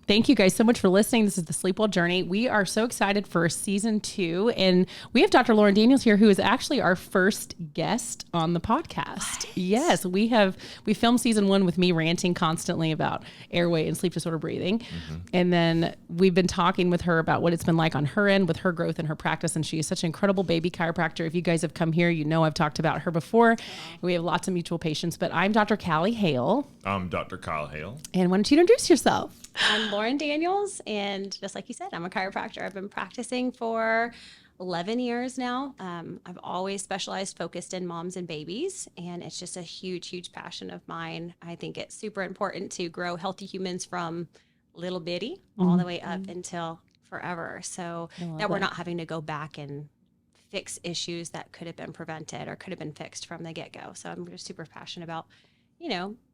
Thank you guys so much for listening. This is the Sleep Well Journey. We are so excited for season 2. And we have Dr. Lauren Daniels here, who is actually our first guest on the podcast. What? Yes, we filmed season 1 with me ranting constantly about airway and sleep disorder breathing. Mm-hmm. And then we've been talking with her about what it's been like on her end with her growth and her practice. And she is such an incredible baby chiropractor. If you guys have come here, you know I've talked about her before. We have lots of mutual patients, but I'm Dr. Callie Hale. I'm Dr. Kyle Hale. And why don't you introduce yourself? I'm Lauren Daniels, and just like you said, I'm a chiropractor. I've been practicing for 11 years now. I've always focused in moms and babies, and it's just a huge, huge passion of mine. I think it's super important to grow healthy humans from little bitty all the way up until forever, so that we're not having to go back and fix issues that could have been prevented or could have been fixed from the get-go. So I'm just super passionate about,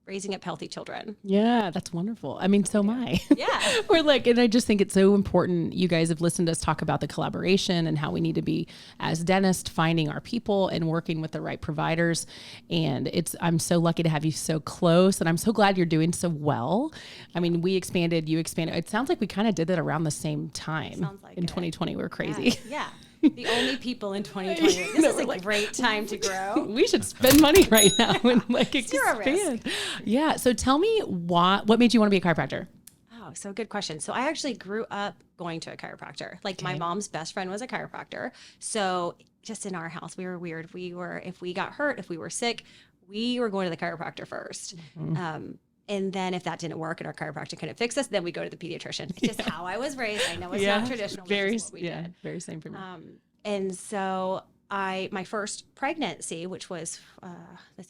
raising up healthy children. Yeah, that's wonderful. I mean, so am I. Yeah. And I just think it's so important. You guys have listened to us talk about the collaboration and how we need to be, as dentists, finding our people and working with the right providers. And I'm so lucky to have you so close, and I'm so glad you're doing so well. I mean, we expanded, you expanded. It sounds like we kind of did it around the same time. Sounds like in 2020. We're crazy. Yeah. The only people in 2020. This is a great time to grow. We should spend money right now and Zero expand. risk. Yeah. So tell me what made you want to be a chiropractor? Oh, so good question. So I actually grew up going to a chiropractor. My mom's best friend was a chiropractor. So just in our house, we were weird. If we got hurt, if we were sick, we were going to the chiropractor first. Mm-hmm. And then if that didn't work and our chiropractor couldn't fix us, then we go to the pediatrician. It's just how I was raised. I know it's not traditional. Very, what we did. Very same for me. And so my first pregnancy, which was,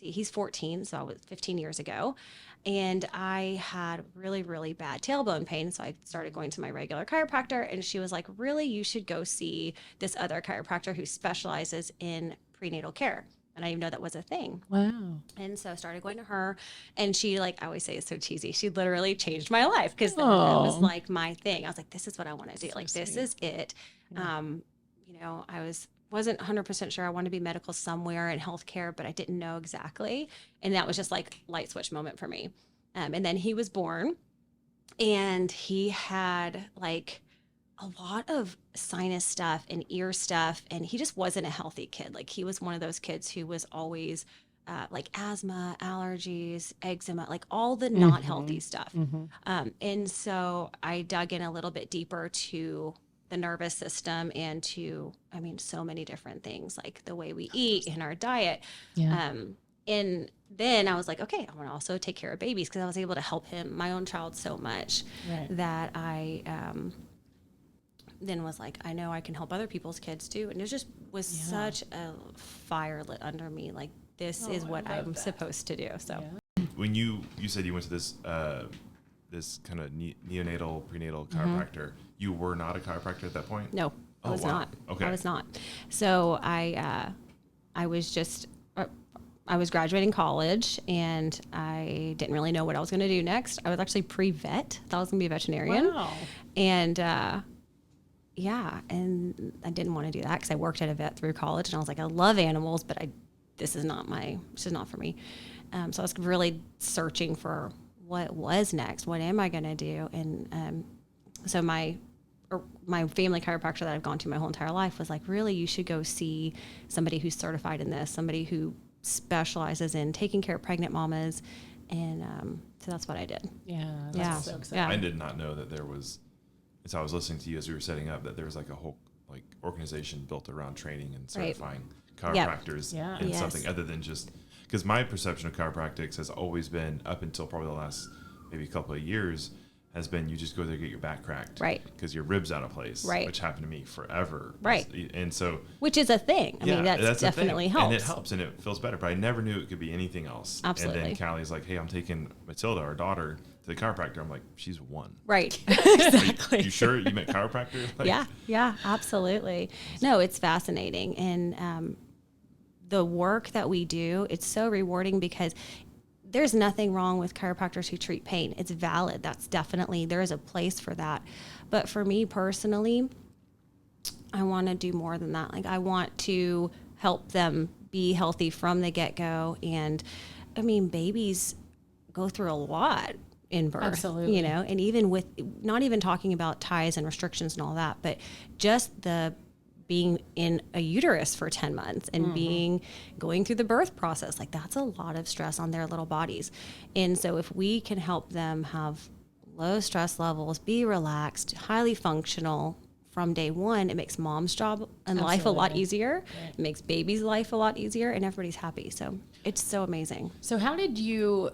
he's 14, so I was 15 years ago. And I had really, really bad tailbone pain. So I started going to my regular chiropractor, and she was like, really, you should go see this other chiropractor who specializes in prenatal care. And I didn't know that was a thing. Wow. And so I started going to her, and she, I always say it's so cheesy, she literally changed my life, because that was my thing. I was like, this is what I want to do. This is it. Yeah. I wasn't 100% sure I wanted to be medical somewhere in healthcare, but I didn't know exactly. And that was just light switch moment for me. And then he was born, and he had a lot of sinus stuff and ear stuff, and he just wasn't a healthy kid. He was one of those kids who was always asthma, allergies, eczema, all the not healthy stuff. Mm-hmm. And so I dug in a little bit deeper to the nervous system and to, so many different things, like the way we eat and our diet. Yeah. And then I was like, okay, I want to also take care of babies, because I was able to help my own child so much that I then was like, I know I can help other people's kids too. And it just was such a fire lit under me. This is what I'm supposed to do. So when you said you went to this this kind of neonatal prenatal chiropractor, you were not a chiropractor at that point? No, I was not. Okay. I was not. So I was graduating college, and I didn't really know what I was going to do next. I was actually pre-vet. Thought I was going to be a veterinarian. Wow. And and I didn't want to do that, because I worked at a vet through college, and I was like, I love animals, but this is not for me. So I was really searching for what was next. What am I going to do? And so my family chiropractor that I've gone to my whole entire life was like, really, you should go see somebody who's certified in this, somebody who specializes in taking care of pregnant mamas. And so that's what I did. Yeah. That's so exciting. Yeah. I did not know that there was, as I was listening to you as we were setting up, that there was a whole organization built around training and certifying chiropractors in something other than just, because my perception of chiropractics has always been, up until probably the last maybe a couple of years, has been you just go there, get your back cracked, right? Because your rib's out of place, right? Which happened to me forever, right? And so, which is a thing. I mean, that's definitely helps, and it helps, and it feels better. But I never knew it could be anything else. Absolutely. And then Callie's like, "Hey, I'm taking Matilda, our daughter, to the chiropractor." I'm like, "She's one." Right. Exactly. You sure you meant chiropractor? Yeah, absolutely. No, it's fascinating, and the work that we do, it's so rewarding, because there's nothing wrong with chiropractors who treat pain. It's valid. That's definitely, there is a place for that. But for me personally, I want to do more than that. I want to help them be healthy from the get-go. And I mean, babies go through a lot in birth. Absolutely. You know, and even with not even talking about ties and restrictions and all that, but just the being in a uterus for 10 months and going through the birth process, like that's a lot of stress on their little bodies. And so if we can help them have low stress levels, be relaxed, highly functional from day one, it makes mom's job and life a lot easier. Right. It makes baby's life a lot easier, and everybody's happy. So it's so amazing. So how did you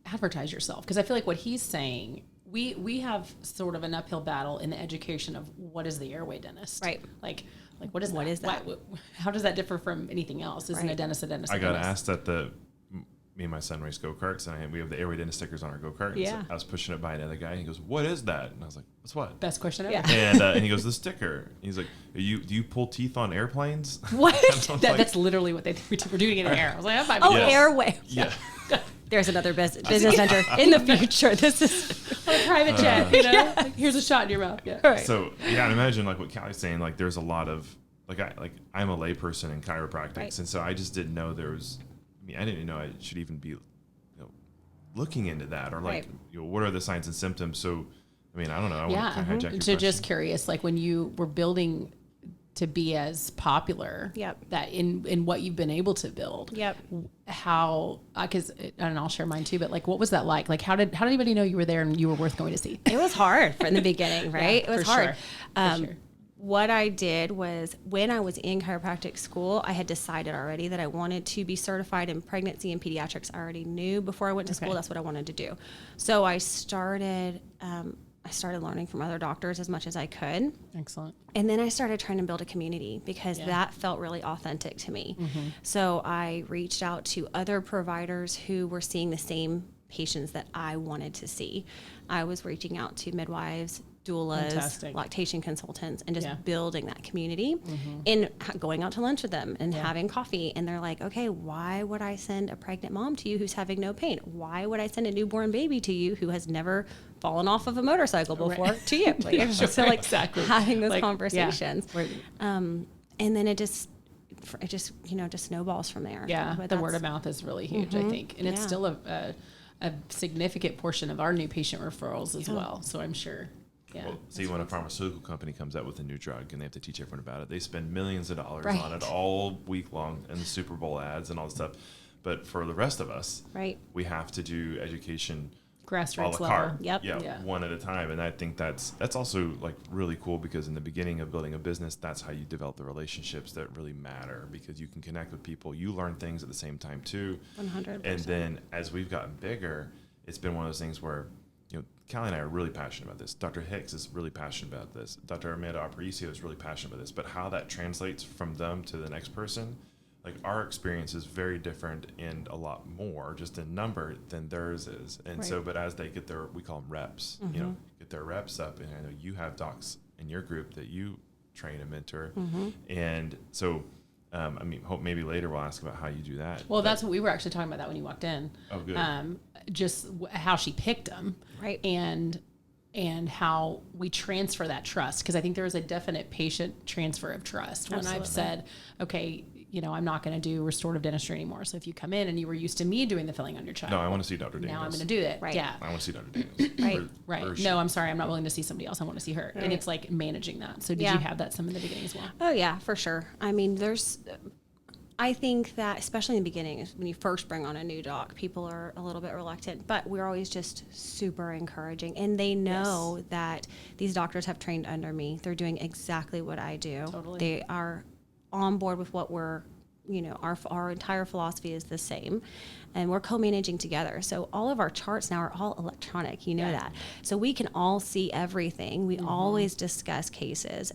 advertise yourself? Because I feel like what he's saying, we have sort of an uphill battle in the education of what is the airway dentist, right? Like what is that? How does that differ from anything else? Isn't a dentist a dentist? I got asked at me and my son race go-karts, and we have the airway dentist stickers on our go-kart. Yeah. So I was pushing it by another guy, and he goes, "What is that?" And I was like, "What's what?" Best question ever. Yeah. And he goes, "The sticker." And he's like, do you pull teeth on airplanes? What? That's literally what we're doing in air. I was like, that might be airway. Yeah. There's another business center in the future. This is a private jet, you know? Like, here's a shot in your mouth. Yeah. Right. So and imagine like what Callie's saying, like there's a lot of, I'm a layperson in chiropractic. Right. And so I just didn't know there was, I didn't even know I should even be, looking into that or what are the signs and symptoms? So, I don't know. I want to hijack your So question. just curious, like when you were building to be as popular, that in what you've been able to build, how, because, and I'll share mine too, but like, what was that like? Like, how did anybody know you were there and you were worth going to see? It was hard in the beginning, right? It was hard. For sure. What I did was when I was in chiropractic school, I had decided already that I wanted to be certified in pregnancy and pediatrics. I already knew before I went to school, that's what I wanted to do. So I started learning from other doctors as much as I could. Excellent. And then I started trying to build a community because that felt really authentic to me. Mm-hmm. So I reached out to other providers who were seeing the same patients that I wanted to see. I was reaching out to midwives, doulas, lactation consultants, and just building that community and going out to lunch with them and having coffee. And they're like, okay, why would I send a pregnant mom to you who's having no pain? Why would I send a newborn baby to you who has never fallen off of a motorcycle before to you? Like, so like having those conversations. And then it just snowballs from there. Yeah, but the word of mouth is really huge, I think. And it's still a significant portion of our new patient referrals as well. So I'm sure. Yeah. Well, see, when a pharmaceutical company comes out with a new drug and they have to teach everyone about it, they spend millions of dollars on it all week long and the Super Bowl ads and all this stuff. But for the rest of us, we have to do education grassroots level. One at a time. And I think that's also like really cool because in the beginning of building a business, that's how you develop the relationships that really matter because you can connect with people. You learn things at the same time too. 100%. And then as we've gotten bigger, it's been one of those things where Callie and I are really passionate about this. Dr. Hicks is really passionate about this. Dr. Amanda Aparicio is really passionate about this. But how that translates from them to the next person, like our experience is very different and a lot more just in number than theirs is. And so, but as they get we call them reps, get their reps up. And I know you have docs in your group that you train and mentor. And so, hope maybe later we'll ask about how you do that. Well, that's what we were actually talking about that when you walked in. Oh, good. Just how she picked them, and how we transfer that trust, because I think there is a definite patient transfer of trust. When I've said, okay, I'm not going to do restorative dentistry anymore. So if you come in and you were used to me doing the filling on your child, no, I want to see Dr. Daniels. Now I'm going to do it. Right. Yeah, I want to see Dr. Daniels. Right. No, I'm sorry, I'm not willing to see somebody else. I want to see her, and it's like managing that. So did you have that some in the beginning as well? Oh yeah, for sure. I think that especially in the beginning, when you first bring on a new doc, people are a little bit reluctant, but we're always just super encouraging. And they know that these doctors have trained under me. They're doing exactly what I do. Totally. They are on board with what we're, our entire philosophy is the same. And we're co-managing together. So all of our charts now are all electronic. That. So we can all see everything. We always discuss cases.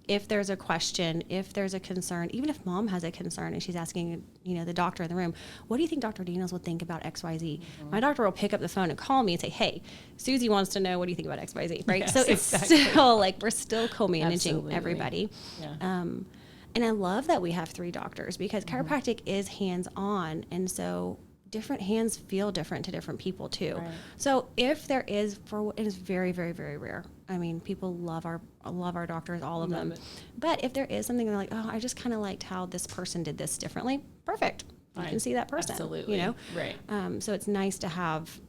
If there's a question, if there's a concern, even if mom has a concern and she's asking, the doctor in the room, what do you think Dr. Daniels would think about XYZ? My doctor will pick up the phone and call me and say, hey, Susie wants to know, what do you think about XYZ? Right. Yes, so it's still we're still co-managing everybody. Yeah. And I love that we have 3 doctors because chiropractic is hands-on. And so different hands feel different to different people too. Right. So if there is, it is very, very, very rare. People love our doctors, all of them. But if there is something they're like, oh, I just kind of liked how this person did this differently, perfect. You can see that person. Absolutely. Right. So it's nice to have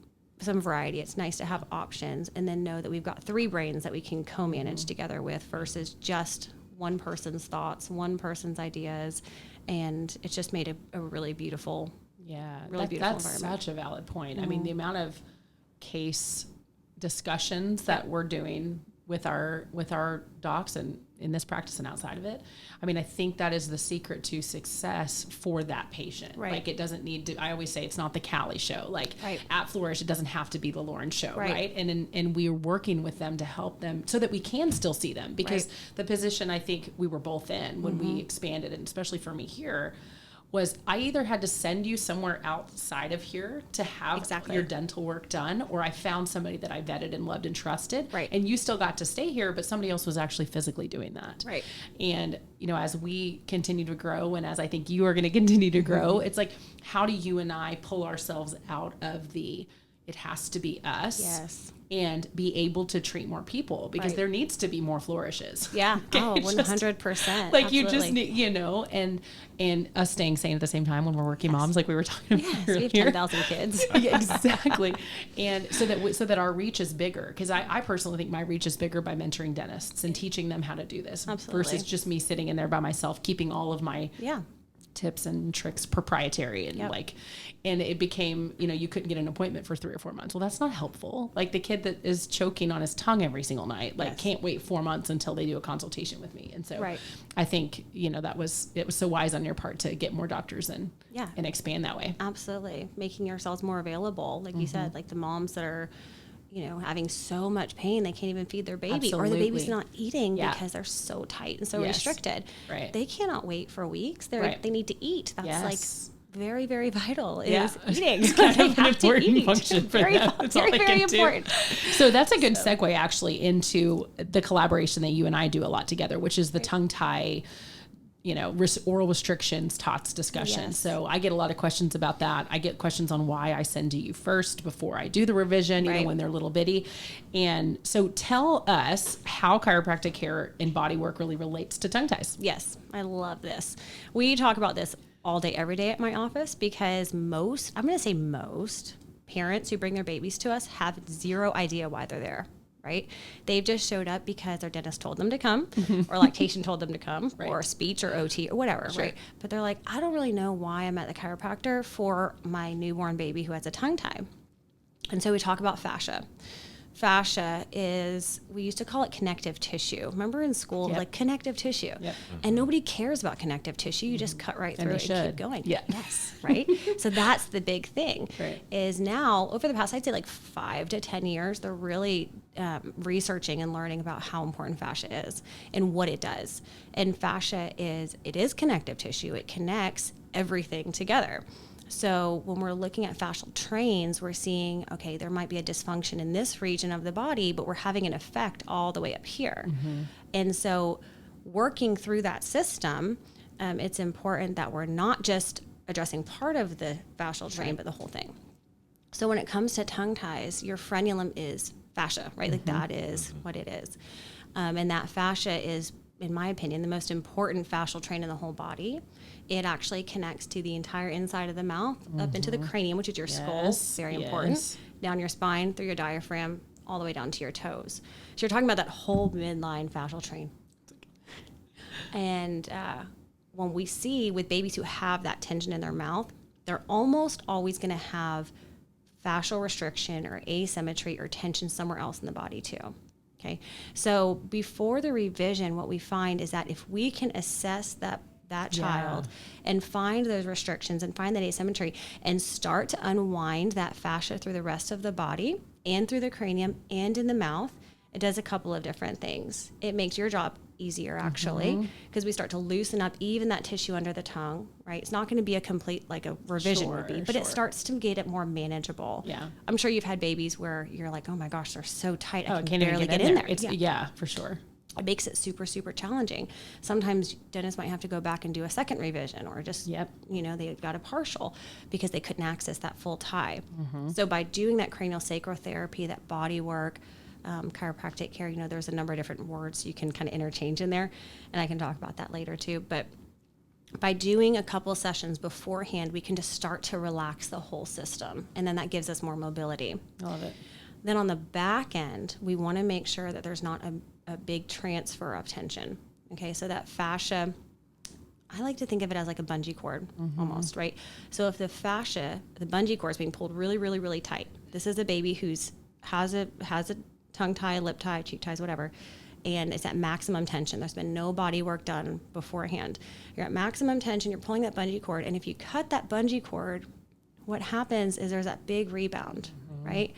some variety. It's nice to have options, and then know that we've got 3 brains that we can co-manage together with versus just one person's thoughts, one person's ideas. And it's just made a really beautiful, beautiful that's environment. Such a valid point. I mean, the amount of case discussions that we're doing with our docs and in this practice and outside of it. I mean, I think that is the secret to success for that patient. Right. Like, it doesn't need to, I always say it's not the Callie show. Like at Flourish, it doesn't have to be the Lauren show. Right. And we're working with them to help them so that we can still see them, because the position I think we were both in when we expanded, and especially for me here, was I either had to send you somewhere outside of here to have your dental work done, or I found somebody that I vetted and loved and trusted. Right. And you still got to stay here, but somebody else was actually physically doing that. Right. And, you know, as we continue to grow, and as I think you are going to continue to grow, it's like, how do you and I pull ourselves out of the, it has to be us, and be able to treat more people, because there needs to be more Flourishes. Yeah. Oh, 100%. Like, you just need, you know, and us staying sane at the same time when we're working moms, like we were talking about earlier. We have 10,000 kids. Yeah, exactly. And so that our reach is bigger, because I personally think my reach is bigger by mentoring dentists and teaching them how to do this versus just me sitting in there by myself, keeping all of my tips and tricks proprietary, and and it became, you know, you couldn't get an appointment for 3 or 4 months. Well, that's not helpful. Like, the kid that is choking on his tongue every single night, like can't wait 4 months until they do a consultation with me. And so I think, you know, it was so wise on your part to get more doctors and expand that way. Absolutely. Making yourselves more available. Like you said, like the moms that are, you know, having so much pain, they can't even feed their baby, or the baby's not eating because they're so tight and so restricted. Right. They cannot wait for weeks. They need to eat. That's like very, very vital is eating. It's kind of an important function for very, them. That's very, very important. So that's a good segue actually into the collaboration that you and I do a lot together, which is the tongue tie, you know, oral restrictions, TOTS discussion. Yes. So I get a lot of questions about that. I get questions on why I send to you first before I do the revision, you know, when they're little bitty. And so tell us how chiropractic care and body work really relates to tongue ties. Yes, I love this. We talk about this all day, every day at my office, because most parents who bring their babies to us have zero idea why they're there. Right? They've just showed up because their dentist told them to come, or lactation told them to come, or speech or OT or whatever, right? But they're like, I don't really know why I'm at the chiropractor for my newborn baby who has a tongue tie. And so we talk about fascia. Fascia is, we used to call it connective tissue. Remember in school, like connective tissue. And nobody cares about connective tissue. You just cut right through it and keep going. Yes, right? So that's the big thing, is now, over the past, I'd say like 5 to 10 years, they're really researching and learning about how important fascia is and what it does. And fascia is connective tissue. It connects everything together. So when we're looking at fascial trains, we're seeing, okay, there might be a dysfunction in this region of the body, but we're having an effect all the way up here. And so working through that system, it's important that we're not just addressing part of the fascial train, but the whole thing. So when it comes to tongue ties, your frenulum is fascia, right? Like that is what it is. And that fascia is, in my opinion, the most important fascial train in the whole body. It actually connects to the entire inside of the mouth, up into the cranium, which is your skull, very important, down your spine, through your diaphragm, all the way down to your toes. So you're talking about that whole midline fascial train. And when we see with babies who have that tension in their mouth, they're almost always going to have fascial restriction or asymmetry or tension somewhere else in the body too. Okay. So before the revision, what we find is that if we can assess that child and find those restrictions and find that asymmetry and start to unwind that fascia through the rest of the body and through the cranium and in the mouth, it does a couple of different things. It makes your job easier, actually, because we start to loosen up even that tissue under the tongue, right? It's not going to be a complete, like a revision would be, but it starts to get it more manageable. Yeah. I'm sure you've had babies where you're like, oh my gosh, they're so tight, I can't can barely even get in there. It's, for sure. It makes it super, super challenging. Sometimes dentists might have to go back and do a second revision, or just, you know, they got a partial because they couldn't access that full tie. So by doing that cranial sacral therapy, that body work, chiropractic care, you know, there's a number of different words you can kind of interchange in there, and I can talk about that later too. But by doing a couple sessions beforehand, we can just start to relax the whole system. And then that gives us more mobility. I love it. Then on the back end, we want to make sure that there's not a big transfer of tension. Okay, so that fascia, I like to think of it as like a bungee cord almost, right? So if the fascia, the bungee cord is being pulled really, really, really tight. This is a baby who's has a tongue tie, lip tie, cheek ties, whatever, and it's at maximum tension. There's been no body work done beforehand. You're at maximum tension, you're pulling that bungee cord, and if you cut that bungee cord, what happens is there's that big rebound, right?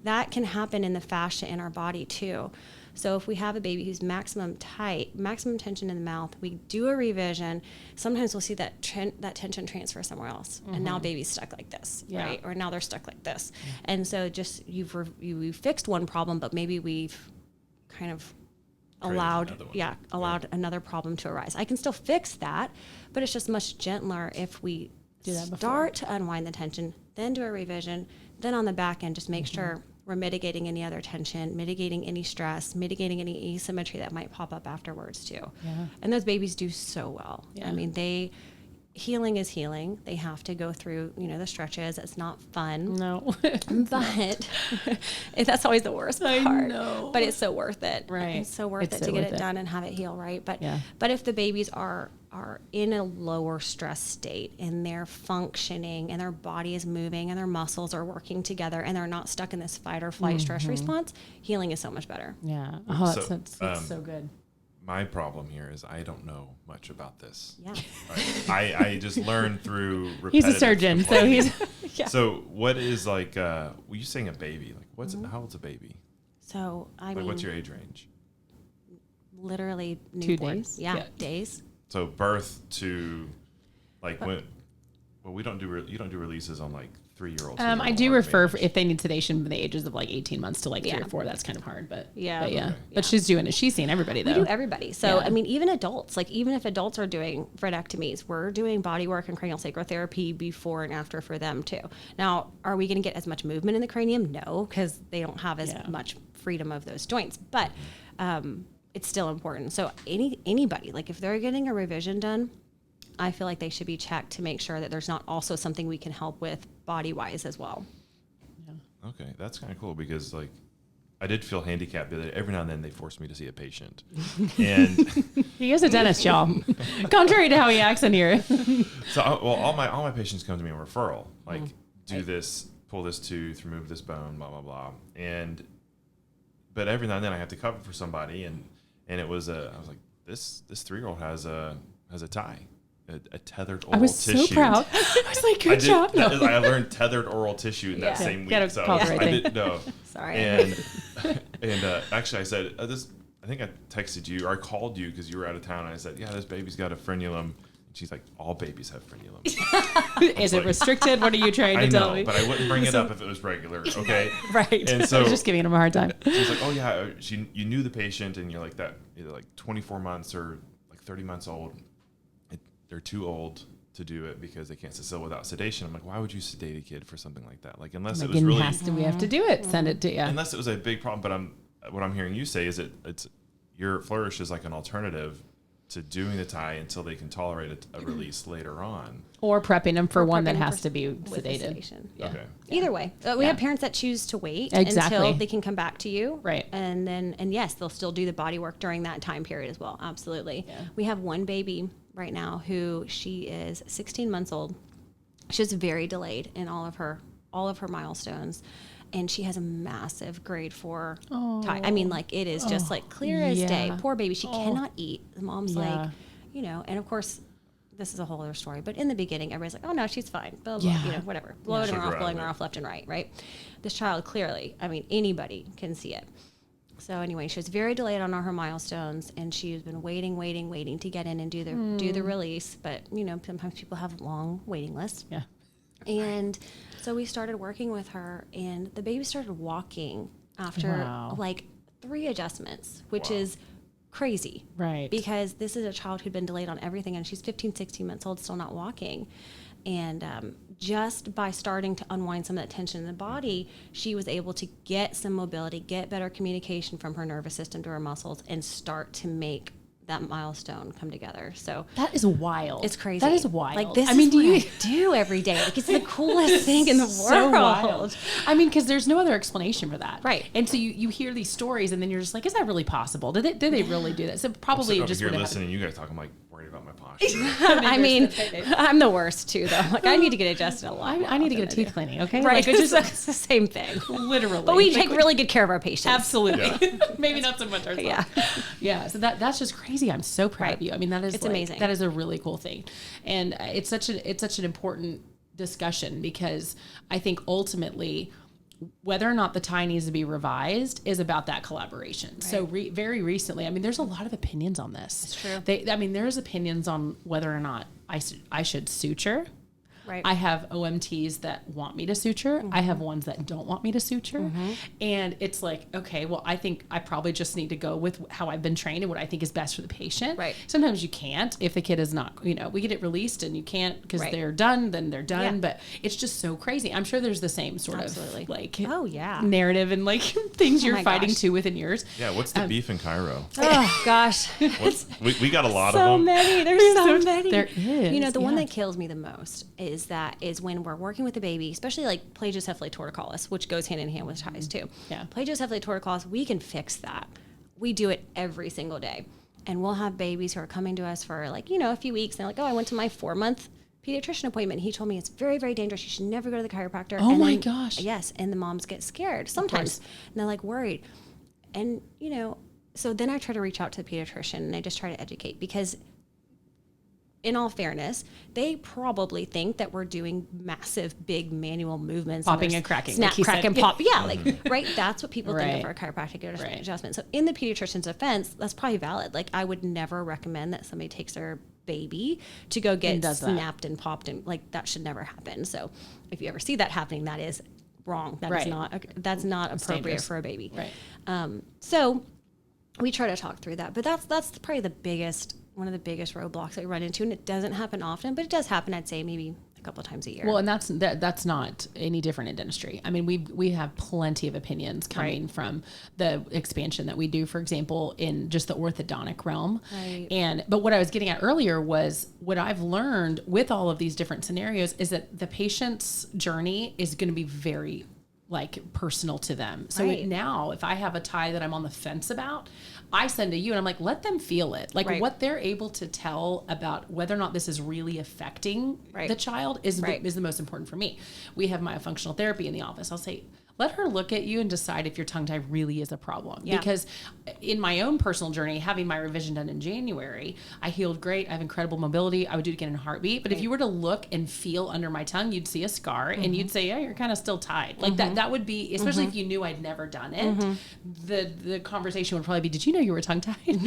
That can happen in the fascia in our body too. So if we have a baby who's maximum tension in the mouth, we do a revision. Sometimes we'll see that tension transfer somewhere else, and now baby's stuck like this, right? Or now they're stuck like this, and so just you've fixed one problem, but maybe we've kind of allowed another problem to arise. I can still fix that, but it's just much gentler if we start to unwind the tension, then do a revision, then on the back end just make sure we're mitigating any other tension, mitigating any stress, mitigating any asymmetry that might pop up afterwards too. Yeah. And those babies do so well. Yeah. I mean, healing is healing. They have to go through, the stretches. It's not fun. No. But that's always the worst part. I know. But it's so worth it. Right. It's so worth it to get it done and have it heal, right? But if the babies are in a lower stress state and they're functioning and their body is moving and their muscles are working together and they're not stuck in this fight or flight stress response, healing is so much better. Yeah. Oh, that's so good. My problem here is I don't know much about this. Yeah. I just learned through repetitive He's a surgeon, so he's So what is were you saying a baby? Like how old's a baby? So what's your age range? Literally 2 days. Yeah, days. So birth to we don't do you don't do releases on 3-year-olds. I do refer if they need sedation from the ages of 18 months to 3 or 4. That's kind of hard, but But she's doing it. She's seeing everybody though. We do everybody. So I mean, even adults, even if adults are doing frenectomies, we're doing body work and cranial sacrotherapy before and after for them too. Now, are we going to get as much movement in the cranium? No, because they don't have as much freedom of those joints. But it's still important. So anybody, if they're getting a revision done, I feel like they should be checked to make sure that there's not also something we can help with body-wise as well. Yeah. Okay, that's kind of cool because I did feel handicapped the other day. Every now and then they forced me to see a patient. And he is a dentist, y'all. Contrary to how he acts in here. So all my patients come to me in referral, do this, pull this tooth, remove this bone, blah blah blah. But every now and then I have to cover for somebody and it was I was like, this 3-year-old has a tie. A tethered oral tissue. I was so proud. I was like, good job. No. I learned tethered oral tissue in that same week. So I didn't know. Sorry. And actually I said, I think I texted you or I called you because you were out of town. And I said, this baby's got a frenulum. And she's like, all babies have frenulum. Is it restricted? What are you trying to tell me? But I wouldn't bring it up if it was regular. Okay. Right. And so I was just giving him a hard time. She's like, oh yeah, you knew the patient and you're like that, either 24 months or 30 months old. They're too old to do it because they can't sit still without sedation. I'm like, why would you sedate a kid for something like that? Unless it was really, we have to do it. Send it to you. Unless it was a big problem. But what I'm hearing you say is it's your Flourish is an alternative to doing the tie until they can tolerate a release later on. Or prepping them for one that has to be sedated. Yeah. Okay. Either way. We have parents that choose to wait until they can come back to you. Right. And yes, they'll still do the body work during that time period as well. Absolutely. Yeah. We have one baby right now who she is 16 months old. She's very delayed in all of her milestones. And she has a massive grade 4 tie. I mean, it is just clear as day. Poor baby. She cannot eat. The mom's and of course, this is a whole other story. But in the beginning, everybody's like, oh no, she's fine. Blah, blah, whatever. Blowing her off left and right, right? This child clearly, anybody can see it. So anyway, she was very delayed on all her milestones, and she's been waiting to get in and do the release. But sometimes people have long waiting lists. Yeah. And so we started working with her, and the baby started walking after 3 adjustments, which is crazy. Right. Because this is a child who'd been delayed on everything, and she's 15, 16 months old, still not walking. And just by starting to unwind some of that tension in the body, she was able to get some mobility, get better communication from her nervous system to her muscles, and start to make that milestone come together. So that is wild. It's crazy. That is wild. Like this is what I do every day. Like it's the coolest thing in the world. So wild. I mean, because there's no other explanation for that. Right. And so you hear these stories and then you're just like, is that really possible? Did they really do that? So probably I'm just here listening, you guys talk, I'm like worried about my posture. I mean, I'm the worst too though. Like I need to get adjusted a lot. I need to get a teeth cleaning, okay? Right. Like, it's the same thing. Literally. But we take really good care of our patients. Absolutely. Yeah. Maybe not so much ourselves. Yeah. Yeah. So that's just crazy. I'm so proud of you. I mean, it's amazing. That is a really cool thing. And it's such an important discussion because I think ultimately whether or not the tie needs to be revised is about that collaboration. Right. So very recently, I mean, there's a lot of opinions on this. It's true. There's opinions on whether or not I should suture. Right. I have OMTs that want me to suture. I have ones that don't want me to suture. And it's like, okay, well, I think I probably just need to go with how I've been trained and what I think is best for the patient. Right. Sometimes you can't if the kid is not, we get it released and you can't because they're done, then they're done. Yeah. But it's just so crazy. I'm sure there's the same sort of like narrative and like things you're fighting to within yours. Yeah. What's the beef in Chiro? Oh gosh. We got a lot of so them. Many. There's so many. There is. The one that kills me the most is when we're working with a baby, especially like plagiocephaly torticollis, which goes hand in hand with ties too. Yeah. Plagiocephaly torticollis, we can fix that. We do it every single day. And we'll have babies who are coming to us for like, a few weeks. And they're like, oh, I went to my 4-month pediatrician appointment. He told me it's very, very dangerous. You should never go to the chiropractor. Oh my gosh. Yes. And the moms get scared sometimes. And they're like worried. And, so then I try to reach out to the pediatrician and I just try to educate because in all fairness, they probably think that we're doing massive, big manual movements. Popping and cracking. Snap, like crack, and pop. Yeah, right? That's what people think of Right. for a chiropractic adjustment. So in the pediatrician's defense, that's probably valid. Like I would never recommend that somebody takes their baby to go get snapped and popped and like that should never happen. So if you ever see that happening, that is wrong. That's not appropriate for a baby. Right. So we try to talk through that, but that's probably one of the biggest roadblocks that we run into, and it doesn't happen often, but it does happen. I'd say maybe a couple of times a year. Well, and that's not any different in dentistry. I mean, we have plenty of opinions coming from the expansion that we do, for example, in just the orthodontic realm. Right. But what I was getting at earlier was what I've learned with all of these different scenarios is that the patient's journey is going to be very personal to them. So now if I have a tie that I'm on the fence about, I send to you and I'm like, let them feel it. Like what they're able to tell about whether or not this is really affecting the child is the most important for me. We have myofunctional therapy in the office. I'll say, let her look at you and decide if your tongue tie really is a problem. Yeah. Because in my own personal journey, having my revision done in January, I healed great. I have incredible mobility. I would do it again in a heartbeat. But if you were to look and feel under my tongue, you'd see a scar and you'd say, yeah, you're kind of still tied. Like that would be, especially if you knew I'd never done it, the conversation would probably be, did you know you were tongue tied?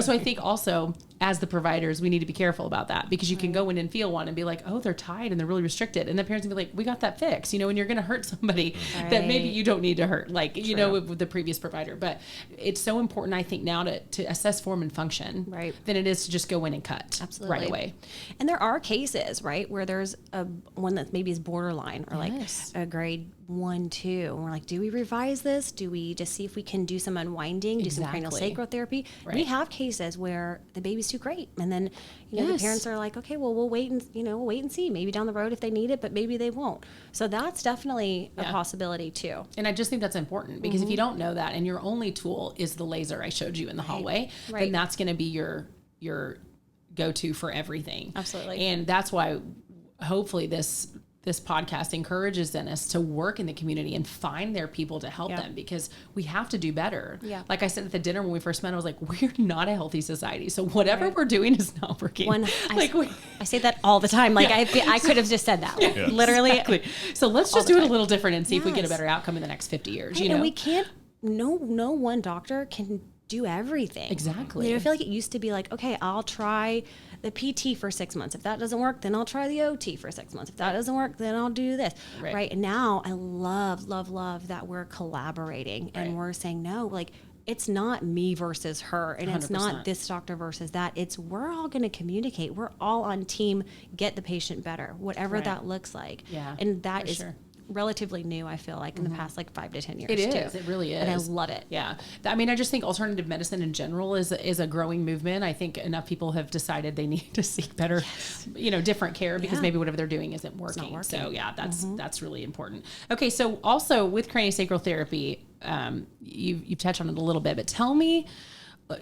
So I think also as the providers, we need to be careful about that because you can go in and feel one and be like, oh, they're tied and they're really restricted. And the parents can be like, we got that fixed, and you're going to hurt somebody that maybe you don't need to hurt, with the previous provider. But it's so important, I think, now to assess form and function than it is to just go in and cut right away. And there are cases, where there's one that maybe is borderline or like a grade 1, 2. And we're like, do we revise this? Do we just see if we can do some unwinding, do some cranial sacral therapy? We have cases where the baby's too great. And then, the parents are like, okay, well, we'll wait and see. Maybe down the road if they need it, but maybe they won't. So that's definitely a possibility too. And I just think that's important because if you don't know that and your only tool is the laser I showed you in the hallway, then that's going to be your go-to for everything. Absolutely. And that's why hopefully this podcast encourages dentists to work in the community and find their people to help them because we have to do better. Yeah. Like I said at the dinner when we first met, I was like, we're not a healthy society. So whatever we're doing is not working. I say that all the time. Like I could have just said that. Literally. Exactly. So let's just do it a little different and see if we get a better outcome in the next 50 years. And we can't, no one doctor can do everything. Exactly. I feel like it used to be like, okay, I'll try the PT for 6 months. If that doesn't work, then I'll try the OT for 6 months. If that doesn't work, then I'll do this. Right. And now I love that we're collaborating and we're saying, no, like it's not me versus her and 100%. It's not this doctor versus that. It's we're all going to communicate. We're all on team, get the patient better, whatever that looks like. Yeah. And that is relatively new, I feel like, in the past like 5 to 10 years. It is. It really is. And I love it. Yeah. I mean, I just think alternative medicine in general is a growing movement. I think enough people have decided they need to seek better, different care because maybe whatever they're doing isn't working. So yeah, that's really important. Okay. So also with craniosacral therapy, you've touched on it a little bit, but tell me,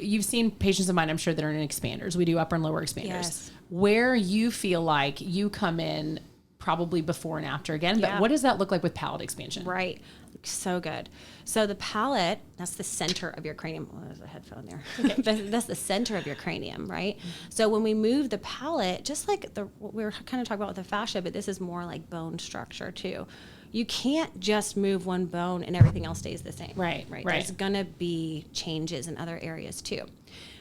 you've seen patients of mine, I'm sure, that are in expanders. We do upper and lower expanders. Yes. Where you feel like you come in probably before and after again, but what does that look like with palate expansion? Right. So good. So the palate, that's the center of your cranium. Oh, there's a headphone there. Okay. That's the center of your cranium, right? So when we move the palate, just like we were kind of talking about with the fascia, but this is more like bone structure too. You can't just move one bone and everything else stays the same. Right. There's going to be changes in other areas too.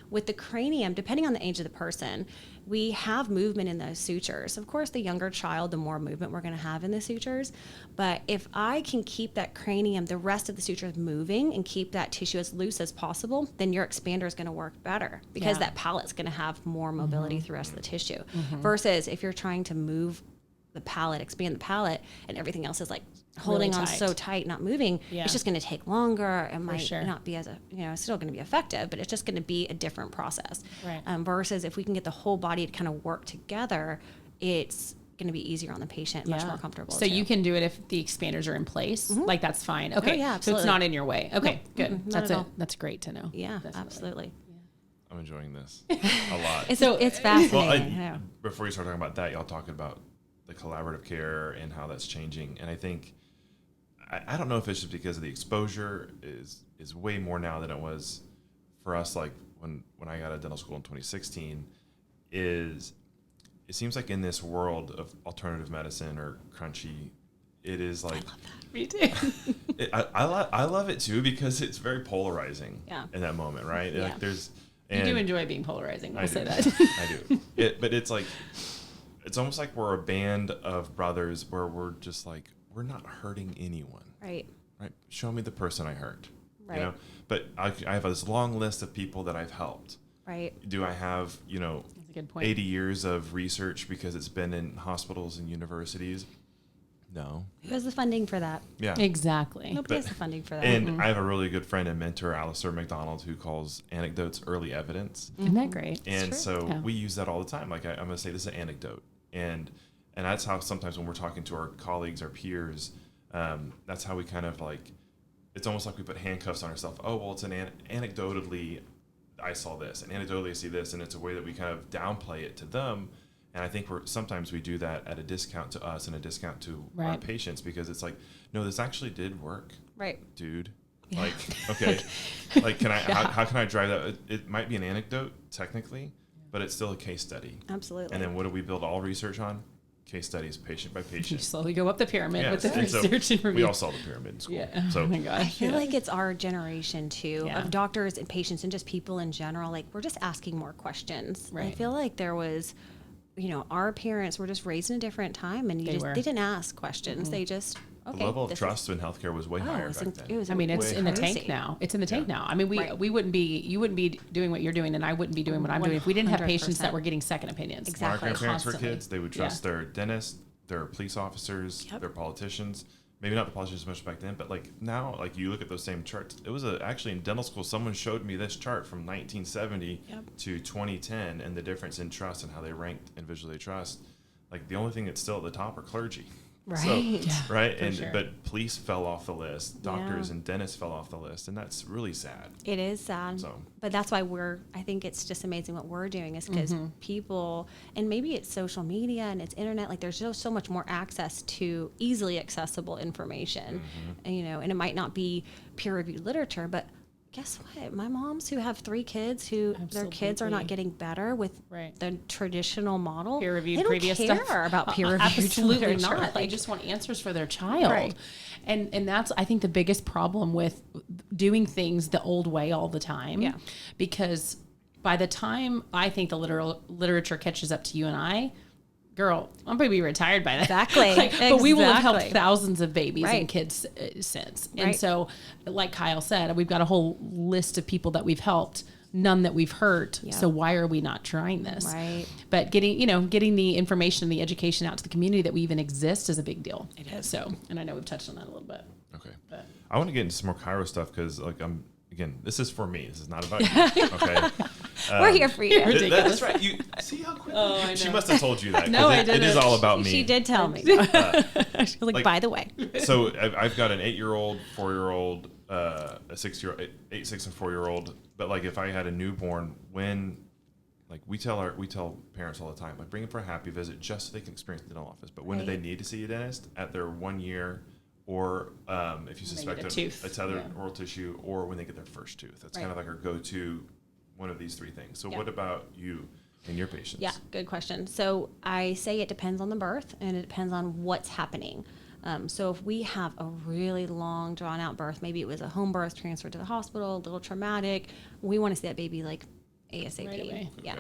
With the cranium, depending on the age of the person, we have movement in those sutures. Of course, the younger child, the more movement we're going to have in the sutures. But if I can keep that cranium, the rest of the sutures moving and keep that tissue as loose as possible, then your expander is going to work better because that palate's going to have more mobility through the rest of the tissue. Versus if you're trying to move the palate, expand the palate, and everything else is like holding really on so tight, not moving, it's just going to take longer. It might not be as it's still going to be effective, but it's just going to be a different process. Right. Versus if we can get the whole body to kind of work together, it's going to be easier on the patient, much more comfortable. So you can do it if the expanders are in place, like that's fine. Okay. Oh, yeah, so it's not in your way. Okay, good. Not at all. That's great to know. Yeah, absolutely. I'm enjoing this a lot. It's fascinating. Well, before you start talking about that, y'all talking about the collaborative care and how that's changing. And I think, I don't know if it's just because of the exposure is way more now than it was for us. Like when I got out of dental school in 2016 it seems like in this world of alternative medicine or crunchy, it is like, Me too. I love it too, because it's very polarizing in that moment. Right. Yeah. Like there's, you do enjoy being polarizing. We'll say that. I do. But it's like, it's almost like we're a band of brothers where we're just like, we're not hurting anyone. Right. Show me the person I hurt. Right. But I have this long list of people that I've helped. Right. Do I have, That's a good point. 80 years of research because it's been in hospitals and universities? No. Who has the funding for that? Yeah. Exactly. Nobody has the funding for that. And I have a really good friend and mentor, Alistair McDonald, who calls anecdotes early evidence. Isn't that great? And so we use that all the time. Like I'm going to say this is an anecdote. And that's how sometimes when we're talking to our colleagues, our peers, that's how we kind of like, it's almost like we put handcuffs on ourselves. Oh, well, it's anecdotally, I saw this, and anecdotally I see this, and it's a way that we kind of downplay it to them. And I think sometimes we do that at a discount to us and a discount to our patients, because it's like, no, this actually did work. Right. Dude. Yeah. Like, okay. Like, can I, how can I drive that? It might be an anecdote technically, but it's still a case study. Absolutely. And then what do we build all research on? Case studies, patient by patient. You slowly go up the pyramid with the research and review. We all saw the pyramid in school. Yeah. So, oh my gosh. I feel like it's our generation too of doctors and patients and just people in general. Like we're just asking more questions. Right. I feel like there was, our parents were just raised in a different time, and they didn't ask questions. They just the level of trust in healthcare was way higher back then. It's in the tank now. It's in the tank now. I mean, you wouldn't be doing what you're doing, and I wouldn't be doing what I'm doing if we didn't have patients that were getting second opinions. Exactly. When our grandparents were kids, they would trust their dentists, their police officers, their politicians. Maybe not the politicians as much back then, but like now, like you look at those same charts. It was actually in dental school, someone showed me this chart from 1970 to 2010, and the difference in trust and how they ranked individually trust. Like the only thing that's still at the top are clergy. Right. So, right. And but police fell off the list. Doctors and dentists fell off the list, and that's really sad. It is sad. So. But that's why I think it's just amazing what we're doing, is because people, and maybe it's social media and it's internet, like there's just so much more access to easily accessible information. And, and it might not be peer-reviewed literature, but guess what? My moms who have 3 kids who their kids are not getting better with the traditional model. Peer-reviewed previous stuff. They don't care about peer-reviewed Absolutely literature. not. They just want answers for their child. And that's, I think, the biggest problem with doing things the old way all the time. Yeah. Because by the time I think the literature catches up to you and I, girl, I'm going to be retired by that. Exactly. But we will have helped thousands of babies and kids since. And so, like Kyle said, we've got a whole list of people that we've helped none that we've hurt. Yep. So why are we not trying this? Right. But getting the information and the education out to the community that we even exist is a big deal. It is. So, and I know we've touched on that a little bit. Okay. But I want to get into some more chiro stuff because again, this is for me. This is not about you. Okay. We're here for you. That's right. You see how quickly? Oh, I know. She must have told you that. No, I didn't. It is all about me. She did tell me. She was like, by the way. So I've got an 8-year-old, 4-year-old, a 6-year-old, 8, 6, and 4-year-old. But like, if I had a newborn, we tell parents all the time, like, bring them for a happy visit just so they can experience the dental office. But when do they need to see a dentist? At their 1 year. Or if you suspect a tethered oral tissue, or when they get their first tooth. That's kind of like our go-to, one of these three things. So what about you and your patients? Yeah, good question. So I say it depends on the birth, and it depends on what's happening. So if we have a really long, drawn-out birth, maybe it was a home birth transferred to the hospital, a little traumatic, we want to see that baby like ASAP. Right away. Yeah.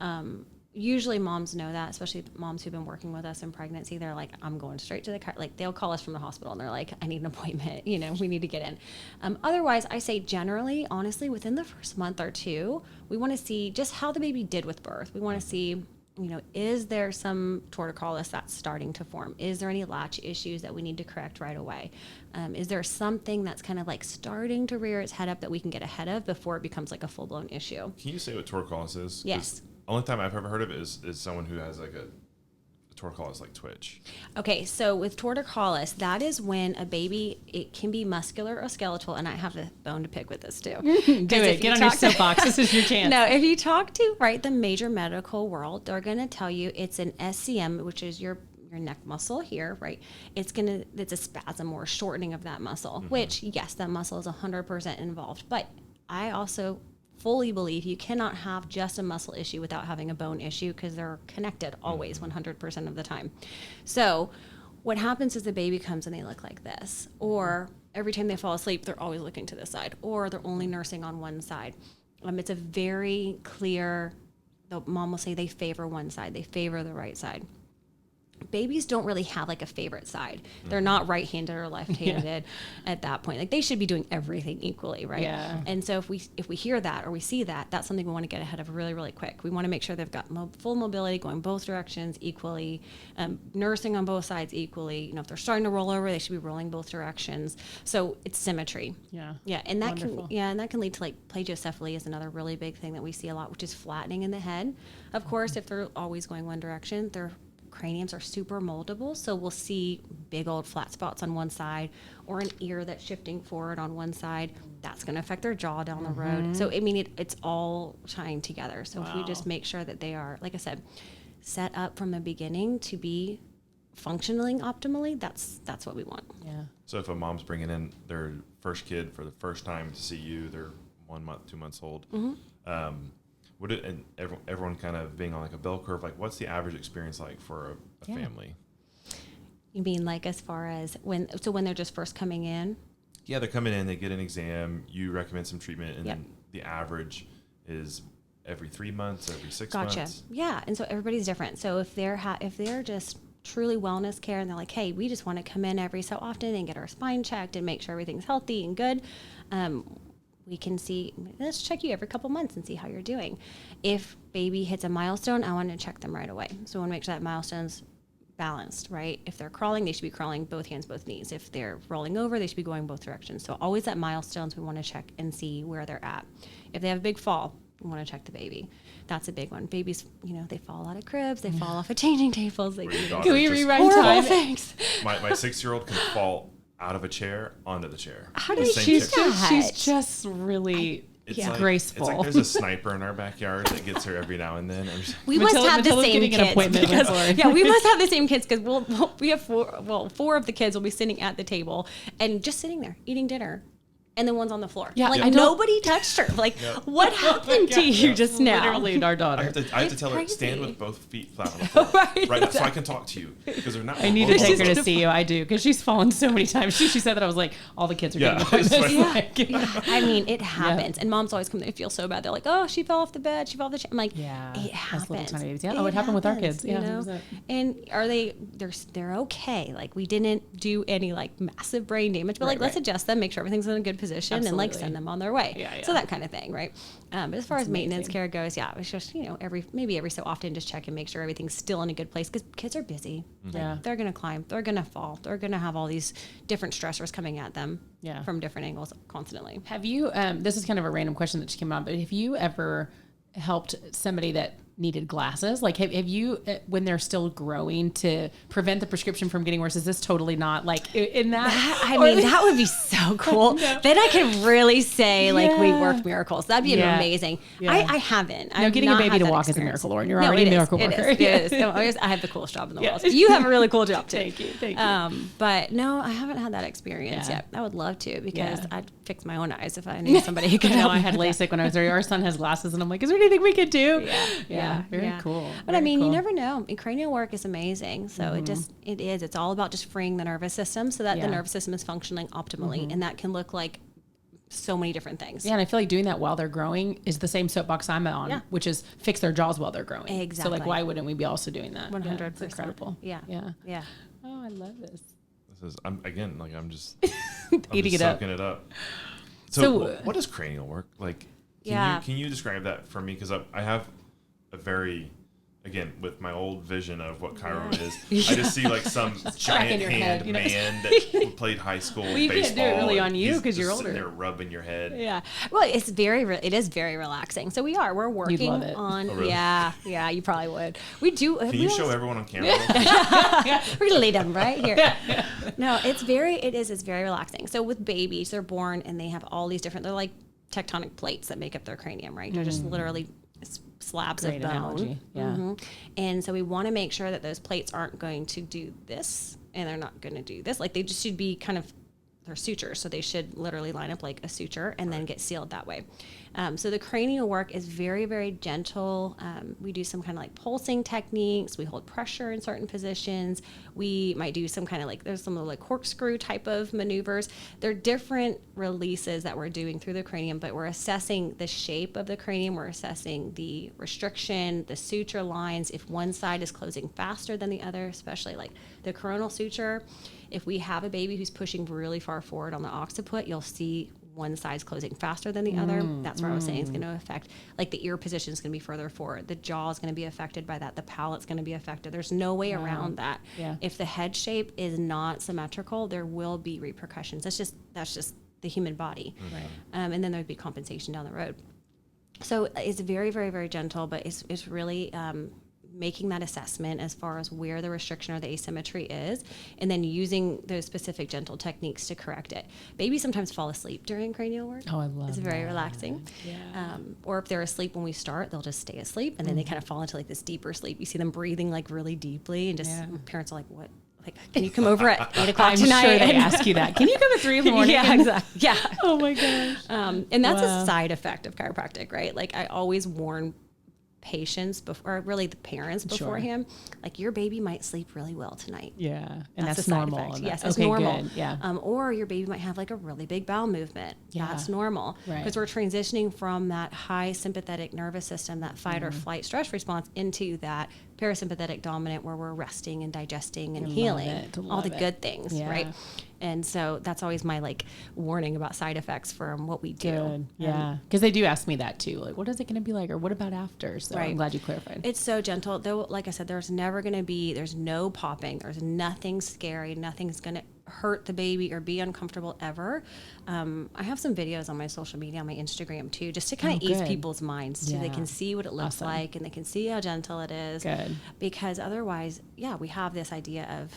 Okay. Usually moms know that, especially moms who've been working with us in pregnancy. They're like, I'm going straight to the they'll call us from the hospital and they're like, I need an appointment, we need to get in. Otherwise, I say generally, honestly, within the first month or two, we want to see just how the baby did with birth. We want to see, is there some torticollis that's starting to form? Is there any latch issues that we need to correct right away? Is there something that's kind of like starting to rear its head up that we can get ahead of before it becomes like a full-blown issue? Can you say what torticollis is? Yes. Only time I've ever heard of it is someone who has like a torticollis like twitch. Okay, so with torticollis, that is when a baby, it can be muscular or skeletal, and I have a bone to pick with this too. Do it. Get on your soapbox. This is your chance. No, if you talk to the major medical world, they're going to tell you it's an SCM, which is your neck muscle here, right? It's a spasm or a shortening of that muscle, which yes, that muscle is 100% involved. But I also fully believe you cannot have just a muscle issue without having a bone issue because they're connected always 100% of the time. So what happens is the baby comes and they look like this, or every time they fall asleep, they're always looking to the side, or they're only nursing on one side. It's a very clear, the mom will say they favor one side, they favor the right side. Babies don't really have like a favorite side. They're not right-handed or left-handed at that point. Like they should be doing everything equally, right? Yeah. And so if we hear that or we see that, that's something we want to get ahead of really, really quick. We want to make sure they've got full mobility going both directions equally, nursing on both sides equally. If they're starting to roll over, they should be rolling both directions. So it's symmetry. Yeah. Yeah, and that can lead to like plagiocephaly is another really big thing that we see a lot, which is flattening in the head. Of course, if they're always going one direction, their craniums are super moldable, so we'll see big old flat spots on one side or an ear that's shifting forward on one side. That's going to affect their jaw down the road. So it's all tying together. So if we just make sure that they are, like I said, set up from the beginning to be functioning optimally, that's what we want. Yeah. So if a mom's bringing in their first kid for the first time to see you, they're 1 month, 2 months old, and everyone kind of being on like a bell curve, like what's the average experience like for a family? You mean like as far as when they're just first coming in? Yeah, they're coming in, they get an exam, you recommend some treatment, and then the average is every 3 months, every 6 months. Gotcha. Yeah, and so everybody's different. So if they're just truly wellness care and they're like, hey, we just want to come in every so often and get our spine checked and make sure everything's healthy and good, we can see, let's check you every couple months and see how you're doing. If baby hits a milestone, I want to check them right away. So I want to make sure that milestone's balanced, right? If they're crawling, they should be crawling both hands, both knees. If they're rolling over, they should be going both directions. So always at milestones, we want to check and see where they're at. If they have a big fall, we want to check the baby. That's a big one. Babies, they fall out of cribs, they fall off of changing tables. Can we rerun time? Things. My 6-year-old can fall out of a chair onto the chair. How do you choose that? She's just really graceful. It's like there's a sniper in our backyard that gets her every now and then. We must have the same kids. We must have the same kids because we have four of the kids will be sitting at the table and just sitting there eating dinner. And the one's on the floor. Yeah, nobody touched her. What happened to you just now? Literally, our daughter. I have to tell her, stand with both feet flat on the floor. right, so I can talk to you. Because they're not. I need to take her to see you. I do. Because she's fallen so many times. She said that. I was like, all the kids are getting appointments. I mean, it happens. And moms always come, they feel so bad. They're like, oh, she fell off the bed. She fell off the chair. I'm like, it happens. It happened with our kids. And are they're okay. We didn't do any massive brain damage. But let's adjust them, make sure everything's in a good position. position and like send them on their way. So that kind of thing, right? But as far as maintenance care goes, it's just, every so often just check and make sure everything's still in a good place, because kids are busy. Like, they're going to climb, they're going to fall, they're going to have all these different stressors coming at them from different angles constantly. Have you, this is kind of a random question that just came up, but have you ever helped somebody that needed glasses? Like, have you, when they're still growing, to prevent the prescription from getting worse? Is this totally not like in that? That would be so cool. No. Then I could really say like we worked miracles. That'd be amazing. Yeah. I haven't. No, getting a baby to walk is a miracle, Lauren. You're already a miracle worker. It is. I have the coolest job in the world. You have a really cool job too. Thank you. But no, I haven't had that experience yet. I would love to, because I'd fix my own eyes if I knew somebody who could help. I had LASIK when I was there. Our son has glasses, and I'm like, is there anything we could do? Yeah. Very cool. But I mean, you never know. Cranial work is amazing. So it's all about just freeing the nervous system so that the nervous system is functioning optimally. And that can look like so many different things. Yeah. And I feel like doing that while they're growing is the same soapbox I'm on, which is fix their jaws while they're growing. Exactly. So like, why wouldn't we be also doing that? 100%. It's incredible. Yeah. Oh, I love this. I'm just eating it soaking it up. So what is cranial work? Like, can you describe that for me? Because I have a very, again, with my old vision of what chiro is, I just see like some giant hand man that played high school baseball. You can't do it really on you because you're older. Sitting there rubbing your head. Yeah. Well, it is very relaxing. So we're working You'd love it. on. Oh, really? Yeah, you probably would. We do. Can you show everyone on camera? We're gonna lay down right here. No, it's very relaxing. So with babies, they're born and they have all these different. They're like tectonic plates that make up their cranium, right? They're just literally slabs of bone. Analogy. Yeah. And so we want to make sure that those plates aren't going to do this and they're not going to do this. Like, they just should be kind of, they're sutures. So they should literally line up like a suture and then get sealed that way. So the cranial work is very, very gentle. We do some kind of like pulsing techniques. We hold pressure in certain positions. We might do some kind of like, there's some of like corkscrew type of maneuvers. They're different releases that we're doing through the cranium, but we're assessing the shape of the cranium. We're assessing the restriction, the suture lines. If one side is closing faster than the other, especially like the coronal suture, if we have a baby who's pushing really far forward on the occiput, you'll see one side's closing faster than the other. That's where I was saying it's going to affect, like the ear position is going to be further forward. The jaw is going to be affected by that. The palate's going to be affected. There's no way around that. Yeah. If the head shape is not symmetrical, there will be repercussions. That's just the human body. Right. And then there'd be compensation down the road. So it's very, very, very gentle, but it's really making that assessment as far as where the restriction or the asymmetry is, and then using those specific gentle techniques to correct it. Babies sometimes fall asleep during cranial work. Oh, I love it. It's very relaxing. Yeah. Or if they're asleep when we start, they'll just stay asleep, and then they kind of fall into like this deeper sleep. You see them breathing like really deeply, and just parents are like, what? Like, can you come over at 8 o'clock tonight? I'm sure they ask you that. Can you come at 3 in the morning? Yeah, exactly. Yeah. Oh my gosh. And that's a side effect of chiropractic, right? Like, I always warn patients before, or really the parents beforehand, like, your baby might sleep really well tonight. Yeah. And that's normal. Yes, it's normal. Good. Yeah. Or your baby might have like a really big bowel movement. Yeah. That's normal. Because we're transitioning from that high sympathetic nervous system, that fight or flight stress response, into that parasympathetic dominant, where we're resting and digesting and healing all the good things, right? And so that's always my like warning about side effects from what we do. Good. Yeah. Because they do ask me that too. Like, what is it going to be like? Or what about after? So I'm glad you clarified. It's so gentle. Though, like I said, there's no popping. There's nothing scary. Nothing's going to hurt the baby or be uncomfortable ever. I have some videos on my social media, on my Instagram too, just to kind of ease people's minds so they can see what it looks like, and they can see how gentle it is. Good. Because otherwise, we have this idea of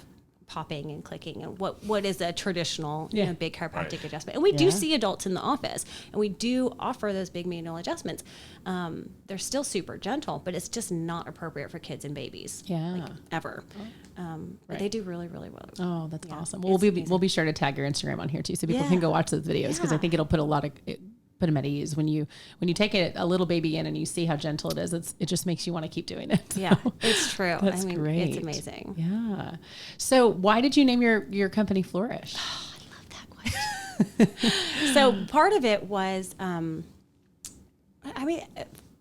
popping and clicking and what is a traditional big chiropractic adjustment. And we do see adults in the office, and we do offer those big manual adjustments. They're still super gentle, but it's just not appropriate for kids and babies ever. But they do really, really well. Oh, that's awesome. Well, we'll be sure to tag your Instagram on here too, so people can go watch those videos, because I think it'll put them at ease when you take a little baby in and you see how gentle it is. It just makes you want to keep doing it. So. Yeah, it's true. That's great. It's amazing. Yeah. So why did you name your company Flourish? Oh, I love that question. So part of it was,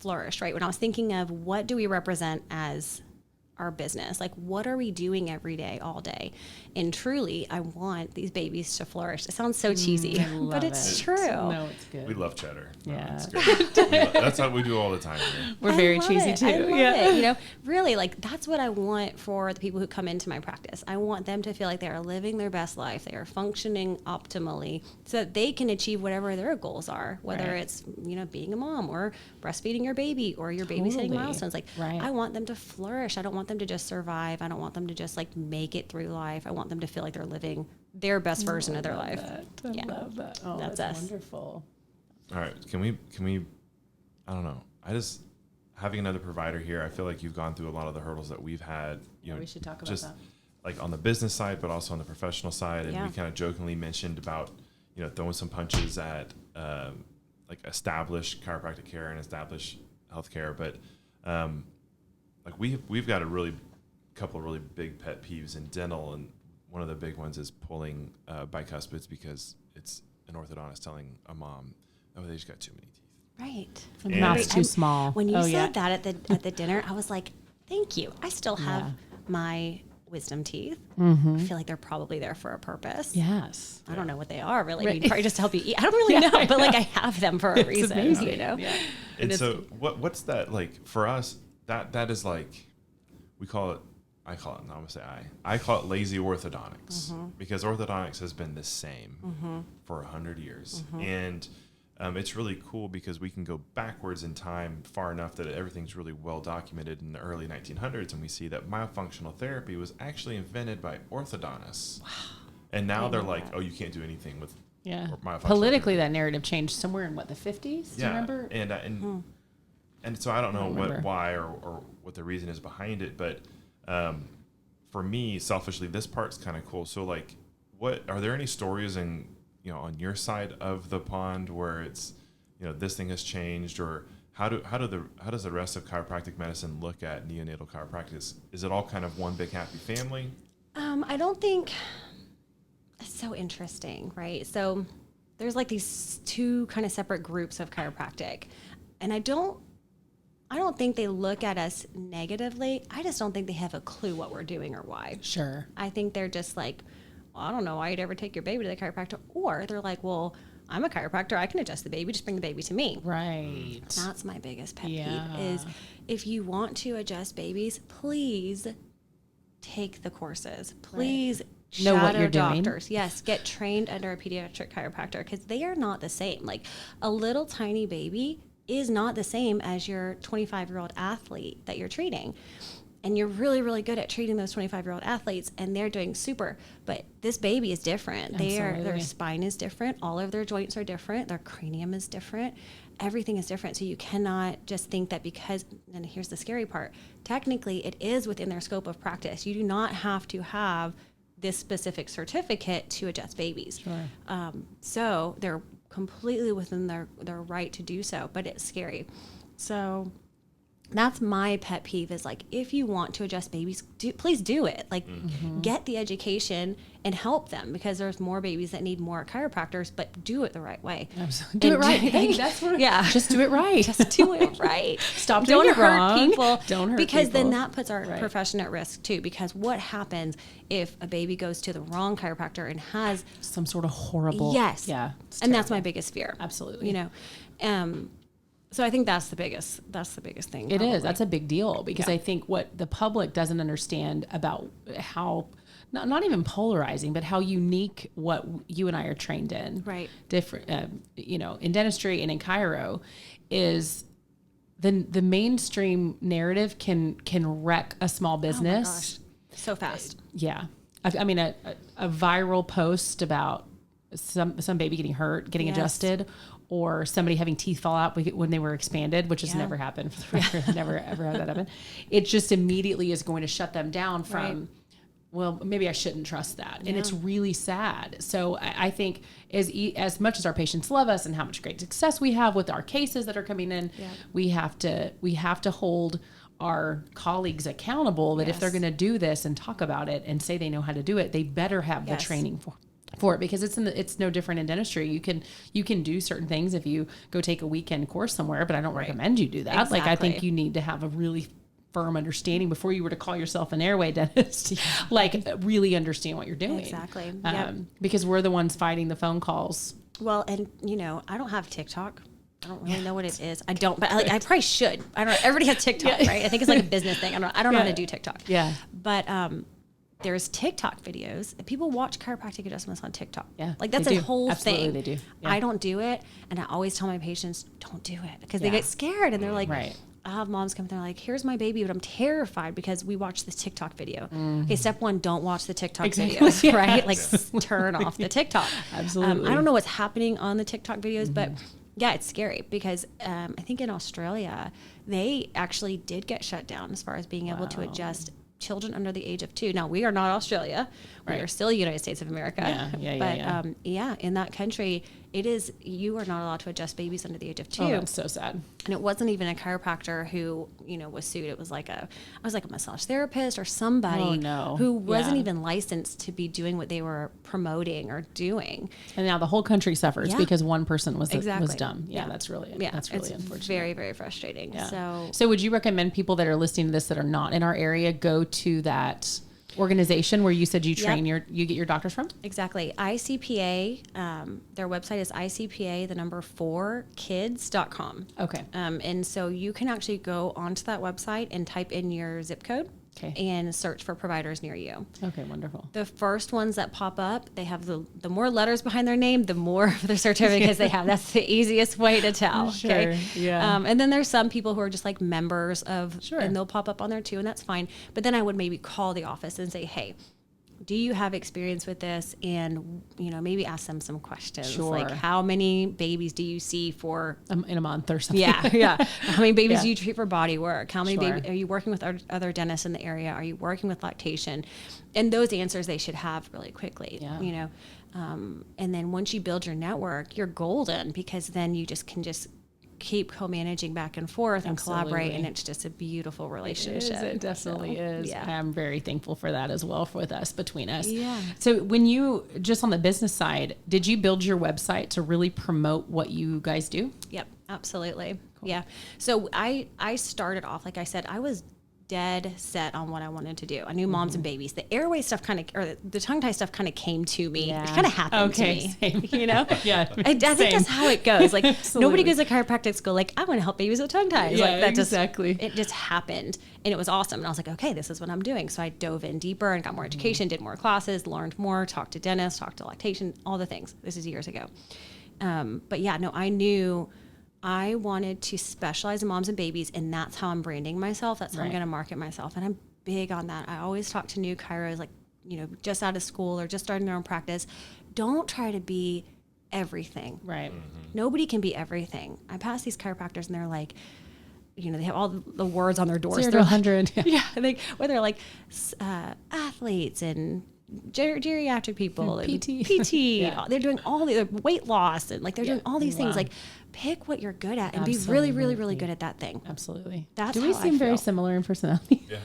Flourish, right? When I was thinking of what do we represent as our business? Like, what are we doing every day, all day? And truly, I want these babies to flourish. It sounds so cheesy, but it's true. No, it's good. We love cheddar. Yeah. That's how we do all the time here. We're very cheesy too. I love it. You know, really, like, that's what I want for the people who come into my practice. I want them to feel like they are living their best life. They are functioning optimally so that they can achieve whatever their goals are, whether it's, you know, being a mom or breastfeeding your baby or your baby's hitting milestones. Like, I want them to flourish. I don't want them to just survive. I don't want them to just like make it through life. I want them to feel like they're living their best version of their life. I love that. Oh, that's us. Wonderful. All right. Can we, I don't know. Having another provider here, I feel like you've gone through a lot of the hurdles that we've had. You know, we should talk about just that. Like on the business side, but also on the professional side. And we kind of jokingly mentioned about, you know, throwing some punches at like established chiropractic care and established healthcare. But like we've got a couple of really big pet peeves in dental, and one of the big ones is pulling bicuspids because it's an orthodontist telling a mom, "Oh, they just got too many teeth." Right. And the mouth's too small. When you said that at the dinner, I was like, "Thank you. I still have my wisdom teeth. I feel like they're probably there for a purpose. Yes. I don't know what they are really. I mean, probably just to help you eat. I don't really know, but like I have them for a reason. Amazing. You know. Yeah. And so what's that like for us? That is like I call it lazy orthodontics because orthodontics has been the same for 100 years. And it's really cool because we can go backwards in time far enough that everything's really well documented in the early 1900s. And we see that myofunctional therapy was actually invented by orthodontists. Wow. And now they're like, oh, you can't do anything with myofunctional politically therapy. That narrative changed somewhere in the 50s. Do you remember? And so I don't know why or what the reason is behind it, but for me, selfishly, this part's kind of cool. So like, what are there any stories on your side of the pond where it's, you know, this thing has changed, or how does the rest of chiropractic medicine look at neonatal chiropractic? Is it all kind of one big happy family? I don't think it's so interesting, right? So there's like these two kind of separate groups of chiropractic, and I don't think they look at us negatively. I just don't think they have a clue what we're doing or why. Sure. I think they're just like, well, I don't know why you'd ever take your baby to the chiropractor. Or they're like, well, I'm a chiropractor. I can adjust the baby. Just bring the baby to me. Right. That's my biggest pet peeve is if you want to adjust babies, please take the courses. Please know what you're doctors. doing. Yes, get trained under a pediatric chiropractor because they are not the same. Like a little tiny baby is not the same as your 25-year-old athlete that you're treating. And you're really, really good at treating those 25-year-old athletes, and they're doing super. But this baby is different. Their spine is different. All of their joints are different. Their cranium is different. Everything is different. So you cannot just think that because, and here's the scary part, technically it is within their scope of practice. You do not have to have this specific certificate to adjust babies. Sure. So they're completely within their right to do so, but it's scary. So that's my pet peeve is like, if you want to adjust babies, please do it. Like get the education and help them because there's more babies that need more chiropractors, but do it the right way. Absolutely. Do it right. Hey, that's what just do it right. Just do it right. Stop doing it wrong. People. Don't hurt because people. then that puts our profession at risk too, because what happens if a baby goes to the wrong chiropractor and has some sort of horrible and that's my biggest fear. Absolutely. You know. So I think that's the biggest thing. It is. That's a big deal because I think what the public doesn't understand about how, not even polarizing, but how unique what you and I are trained in. Right. Different, in dentistry and in chiro is the mainstream narrative can wreck a small business. Oh my gosh. So fast. Yeah. I mean, a viral post about some baby getting hurt, getting adjusted, or somebody having teeth fall out when they were expanded, which has never happened. Never ever had that happen. It just immediately is going to shut them down from, well, maybe I shouldn't trust that. And it's really sad. So I think as much as our patients love us and how much great success we have with our cases that are coming in, we have to hold our colleagues accountable that if they're going to do this and talk about it and say they know how to do it, they better have the training for it because it's no different in dentistry. You can do certain things if you go take a weekend course somewhere, but I don't recommend you do that. Exactly. Like I think you need to have a really firm understanding before you were to call yourself an airway dentist, like really understand what you're doing. Exactly. Because we're the ones fighting the phone calls. Well, and I don't have TikTok. I don't really know what it is. I don't, but I probably should. I don't know. Everybody has TikTok, right? I think it's like a business thing. I don't know how to do TikTok. Yeah. But there's TikTok videos, and people watch chiropractic adjustments on TikTok. Yeah. Like that's a whole Absolutely, thing. they do. Yeah. I don't do it, and I always tell my patients, don't do it, because they get scared, and they're like, right. I have moms come, they're like, here's my baby, but I'm terrified because we watched this TikTok video. Okay, step one, don't watch the TikTok videos, right? Like turn off the TikTok. Absolutely. I don't know what's happening on the TikTok videos, but yeah, it's scary because I think in Australia, they actually did get shut down as far as being able to adjust children under the age of 2. Now, we are not Australia. We are still the United States of America. But in that country, you are not allowed to adjust babies under the age of 2. Oh, that's so sad. And it wasn't even a chiropractor who, was sued. It was like a massage therapist or somebody who wasn't even licensed to be doing what they were promoting or doing. And now the whole country suffers because one person was dumb. Yeah, that's really unfortunate. Very, very frustrating. Yeah. So would you recommend people that are listening to this that are not in our area go to that organization where you said you train you get your doctors from? Exactly. ICPA, their website is ICPA4kids.com. Okay. And so you can actually go onto that website and type in your zip code and search for providers near you. Okay, wonderful. The first ones that pop up, they have the more letters behind their name, the more of their certificates they have. That's the easiest way to tell. Sure. Okay. Yeah. And then there's some people who are just like members of, Sure. and they'll pop up on there too, and that's fine. But then I would maybe call the office and say, hey, do you have experience with this? And, maybe ask them some questions. Sure. Like, how many babies do you see for in a month or something? Yeah. How many babies do you treat for body work? How many Sure. babies are you working with other dentists in the area? Are you working with lactation? And those answers they should have really quickly. Yeah. And then once you build your network, you're golden, because then you can keep co-managing back and forth and collaborate, and it's just a beautiful relationship. It definitely is. Yeah. I'm very thankful for that as well, between us. Yeah. So when you, just on the business side, did you build your website to really promote what you guys do? Yep, absolutely. Cool. Yeah. So I started off, like I said, I was dead set on what I wanted to do. I knew moms and babies. The airway stuff or the tongue tie stuff kind of came to me. Yeah. It kind of happened to me. Same. Yeah. I think that's how it goes. Like nobody goes to chiropractic school like, I want to help babies with tongue ties. Yeah, like that exactly. It just happened, and it was awesome. And I was like, okay, this is what I'm doing. So I dove in deeper and got more education, did more classes, learned more, talked to dentists, talked to lactation, all the things. This is years ago. But yeah, no, I knew I wanted to specialize in moms and babies, and that's how I'm branding myself. That's how I'm going to market myself. And I'm big on that. I always talk to new chiros, like, just out of school or just starting their own practice. Don't try to be everything. Right. Mm-hmm. Nobody can be everything. I pass these chiropractors and they're like, they have all the words on their doors. 0 to they're 100. Like, where they're like athletes and geriatric people and PT. Yeah. They're doing all the weight loss, and like they're doing all these things. Like, pick what you're good at and be really, really, really good at that thing. Absolutely. That's Do we how I seem very feel. similar in personality? Yeah.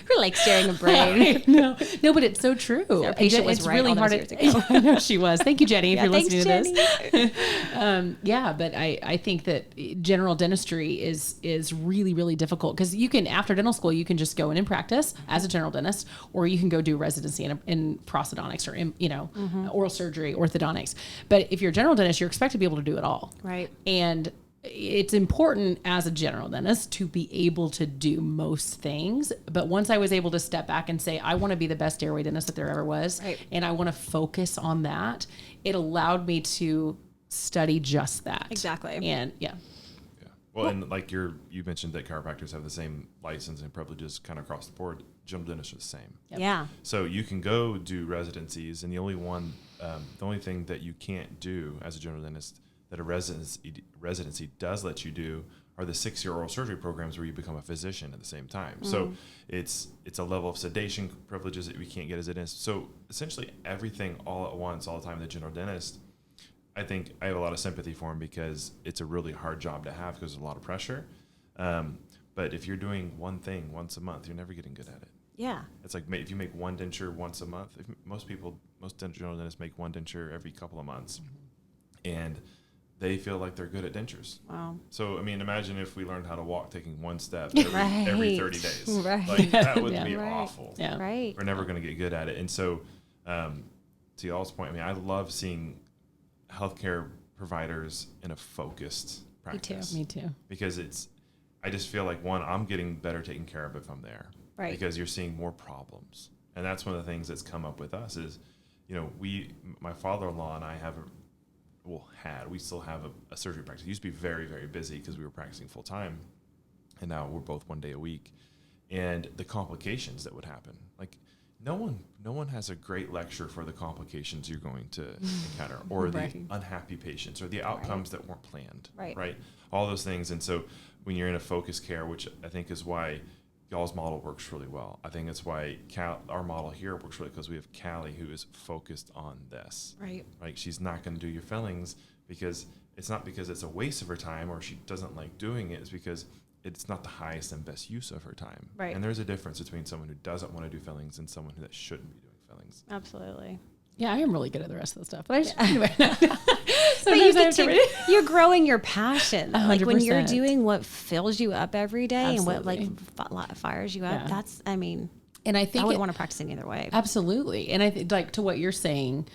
We're like staring a brain. No, but it's so true. Our patient was it's right really all hard those to. years ago. I know she was. Thank you, Jenny, if you're Thanks, listening to Jenny. this. But I think that general dentistry is really, really difficult, because you can, after dental school, you can just go in and practice as a general dentist, or you can go do residency in prosthodontics or oral surgery, orthodontics. But if you're a general dentist, you're expected to be able to do it all. Right. And it's important as a general dentist to be able to do most things. But once I was able to step back and say, I want to be the best airway dentist that there ever was, and I want to focus on that, it allowed me to study just that. Exactly. And Well, and like you mentioned that chiropractors have the same license and privileges kind of across the board. General dentists are the same. Yep. Yeah. So you can go do residencies, and the only thing that you can't do as a general dentist that a residency does let you do are the 6-year oral surgery programs where you become a physician at the same time. Mm. So it's a level of sedation privileges that we can't get as a dentist. So essentially everything all at once, all the time, the general dentist, I think I have a lot of sympathy for him, because it's a really hard job to have because there's a lot of pressure. But if you're doing one thing once a month, you're never getting good at it. Yeah. It's like if you make one denture once a month, most general dentists make one denture every couple of months. Mm-hmm. And they feel like they're good at dentures. Wow. So, I mean, imagine if we learned how to walk taking one step every 30 days. Right. Like, that would be Right. awful. Yeah. Right. We're never going to get good at it. And so, to y'all's point, I mean, I love seeing healthcare providers in a focused practice. Me too. Because I just feel like, one, I'm getting better taken care of if I'm there. Right. Because you're seeing more problems. And that's one of the things that's come up with us is, you know, my father-in-law and I we still have a surgery practice. It used to be very, very busy because we were practicing full time. And now we're both 1 day a week. And the complications that would happen, like no one has a great lecture for the complications you're going to encounter, or Right. the unhappy patients, or the outcomes that weren't planned, Right. All those things. And so when you're in a focused care, which I think is why y'all's model works really well. I think it's why our model here works really, because we have Callie who is focused on this. Right. Like, she's not going to do your fillings because it's not because it's a waste of her time or she doesn't like doing it. It's because it's not the highest and best use of her time. Right. And there's a difference between someone who doesn't want to do fillings and someone that shouldn't be doing fillings. Absolutely. Yeah, I am really good at the rest of the stuff. But I just, anyway. But you're growing your passion. Like when you're 100%. doing what fills you up every day Absolutely. and what fires you up, Yeah. and I think wouldn't want to practice any other way. Absolutely. And I think, like, to what you're saying,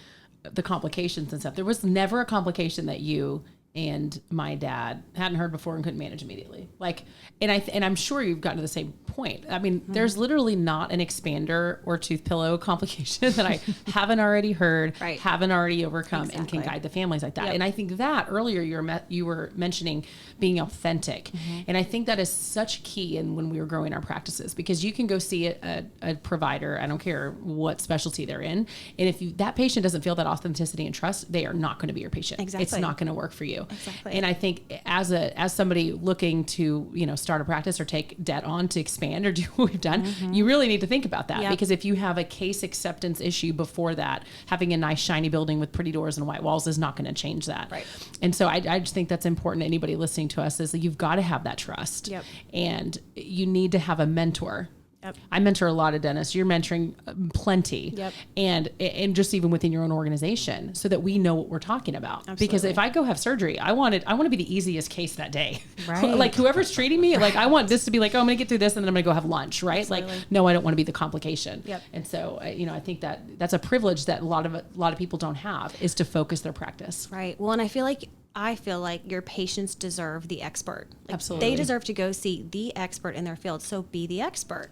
the complications and stuff, there was never a complication that you and my dad hadn't heard before and couldn't manage immediately. Like, and I'm sure you've gotten to the same point. I mean, there's literally not an expander or tooth pillow complication that I haven't already heard, Right. haven't already overcome, and can Exactly. guide the families like that. Yep. And I think that earlier you were mentioning being authentic. And I think that is such key in when we were growing our practices, because you can go see a provider, I don't care what specialty they're in. And if that patient doesn't feel that authenticity and trust, they are not going to be your patient. It's Exactly. not going to work for you. Exactly. And I think as somebody looking to, start a practice or take debt on to expand or do what we've done, you really need to think about that. Yep. Because if you have a case acceptance issue before that, having a nice shiny building with pretty doors and white walls is not going to change that. Right. And so I just think that's important to anybody listening to us, is that you've got to have that trust. Yep. And you need to have a mentor. Yep. I mentor a lot of dentists. You're mentoring plenty. Yep. And just even within your own organization, so that we know what we're talking about. Absolutely. Because if I go have surgery, I want to be the easiest case that day. Right. Like whoever's treating me, like I want this to be like, oh, I'm going to get through this and then I'm going to go have lunch, right? Absolutely. Like, no, I don't want to be the complication. Yep. And so, I think that's a privilege that a lot of people don't have, is to focus their practice. Right. Well, and I feel like your patients deserve the expert. Like, Absolutely. They deserve to go see the expert in their field. So be the expert.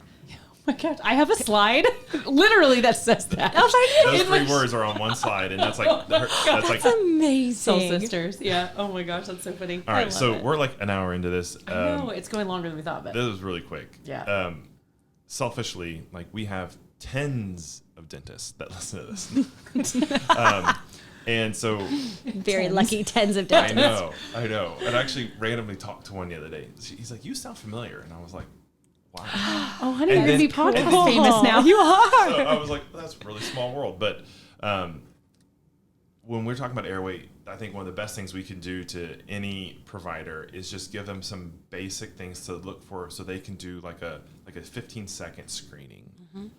Oh my gosh, I have a slide literally that says that. Those three words are on one slide, and that's like That's amazing. Soul Sisters. Yeah. Oh my gosh, that's so funny. all right. So we're like an hour into this. I know it's going longer than we thought, but This was really quick. Yeah. Selfishly, like, we have tens of dentists that listen to this. And so Very lucky tens of dentists. I know. And I actually randomly talked to one the other day. He's like, "You sound familiar," and I was like, "Wow." oh, honey, And you're going to be then- podcast famous now. You are. So I was like, "That's a really small world." But when we're talking about airway, I think one of the best things we can do to any provider is just give them some basic things to look for, so they can do like a 15-second screening.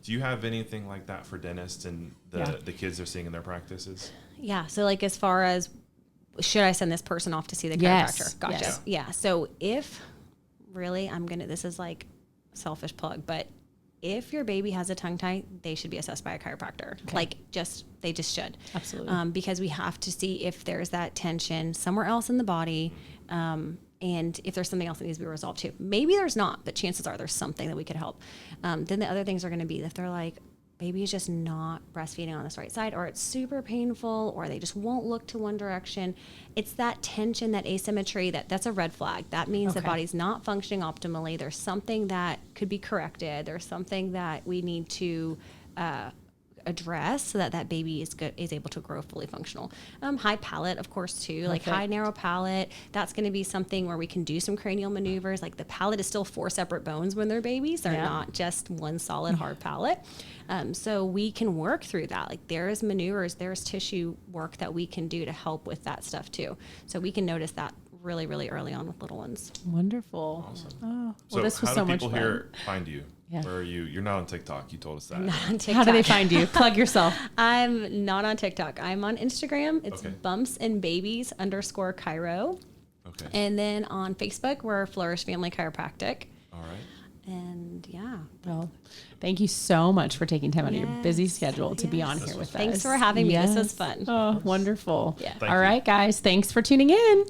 Do you have anything like that for dentists and the kids they're seeing in their practices? Yeah. So like, as far as, should I send this person off to see the Yes. chiropractor? Gotcha. Yes. Yeah. So if really, this is like selfish plug, but if your baby has a tongue tie, they should be assessed by a chiropractor. Okay. Like they just should. Absolutely. Because we have to see if there's that tension somewhere else in the body. And if there's something else that needs to be resolved too. Maybe there's not, but chances are there's something that we could help. Then the other things are going to be if they're like, baby is just not breastfeeding on this right side, or it's super painful, or they just won't look to one direction. It's that tension, that asymmetry, that's a red flag. That means the Okay. body's not functioning optimally. There's something that could be corrected. There's something that we need to address so that baby is able to grow fully functional. High palate, of course, too. Like high narrow palate, that's going to be something where we can do some cranial maneuvers. Like, the palate is still 4 separate bones when they're babies. They're not just one solid hard palate. So we can work through that. Like, there's maneuvers, there's tissue work that we can do to help with that stuff too. So we can notice that really, really early on with little ones. Wonderful. Awesome. Oh, well, So this was how so do much people fun. here find you? Yeah. Where are you? You're not on TikTok. You told us that. I'm not on TikTok. How do they find you? Plug yourself. I'm not on TikTok. I'm on Instagram. It's bumps&babies_chiro. Okay. And then on Facebook, we're Flourish Family Chiropractic. All right. And yeah. Well, thank you so much for taking time out of your busy schedule to be on here with us. Thanks for having me. This was fun. Oh, wonderful. Yeah. All right, guys. Thanks for tuning in.